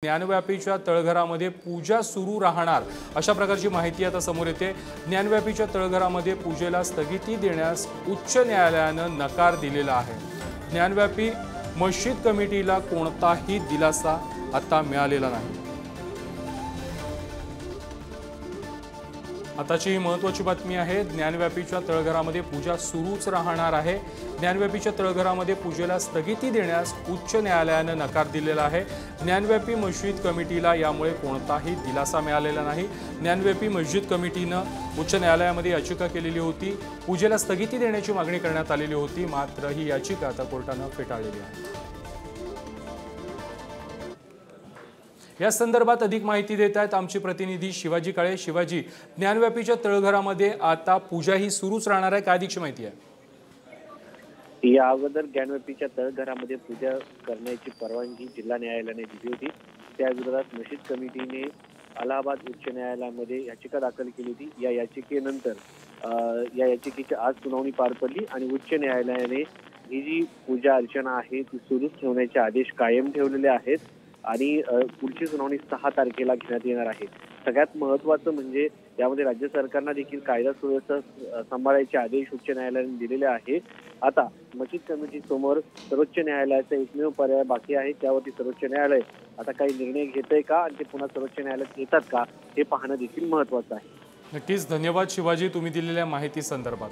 ज्ञानव्यापीच्या तळघरामध्ये पूजा सुरू राहणार अशा प्रकारची माहिती आता समोर येते। ज्ञानव्यापीच्या तळघरामध्ये पूजेला स्थगिती देण्यास उच्च न्यायालयाने नकार दिलेला आहे। ज्ञानव्यापी मस्जिद कमिटीला कोणताही दिलासा आता मिळालेला नाही। आताची ही महत्त्वाची बातमी आहे। ज्ञानव्यापीच्या तळघरामध्ये पूजा सुरूच राहणार आहे। ज्ञानव्यापीच्या तळघरामध्ये पूजेला स्थगिती देण्यास उच्च न्यायालयाने नकार दिलेला आहे। ज्ञानव्यापी मस्जिद कमिटीला यामुळे कोणताही दिलासा मिळालेला नाही। ज्ञानव्यापी मस्जिद कमिटीने उच्च न्यायालयामध्ये याचिका केलेली होती, पूजेला स्थगिती देण्याची मागणी करण्यात आलेली होती, मात्र ही याचिका आता कोर्टाने फेटाळलेली आहे। या संदर्भात अधिक माहिती देत आहेत आमचे प्रतिनिधी शिवाजी काळे। शिवाजी, ज्ञानव्यापीच्या तळघरामध्ये आता पूजा ही सुरूच राहणार आहे, काय अधिकची माहिती आहे? या अगोदर ज्ञानव्यापीच्या तळघरामध्ये पूजा करण्याची परवानगी जिल्हा न्यायालयाने दिली होती। त्या विरोधात मस्जिद कमिटीने अलाहाबाद उच्च न्यायालयामध्ये याचिका दाखल केली होती। या याचिकेनंतर या याचिकेची आज सुनावणी पार पडली आणि उच्च न्यायालयाने ही जी पूजा अर्चना आहे ती सुरूच ठेवण्याचे आदेश कायम ठेवलेले आहेत आणि पुढची सुनावणी 6 तारखेला घेण्यात येणार आहे। सगळ्यात महत्त्वाचं म्हणजे यामध्ये राज्य सरकारला देखील कायदा सुव्यवस्था सांभाळायचे आदेश उच्च न्यायालयाने दिलेले आहे। आता मस्जिद कमिटी समोर सर्वोच्च न्यायालयाचा एकमेव पर्याय बाकी आहे, त्यावरती सर्वोच्च न्यायालय आता काही निर्णय घेतंय का आणि ते पुन्हा सर्वोच्च न्यायालयात येतात का हे पाहणं देखील महत्त्वाचं आहे। नक्कीच धन्यवाद शिवाजी, तुम्ही दिलेल्या माहिती संदर्भात।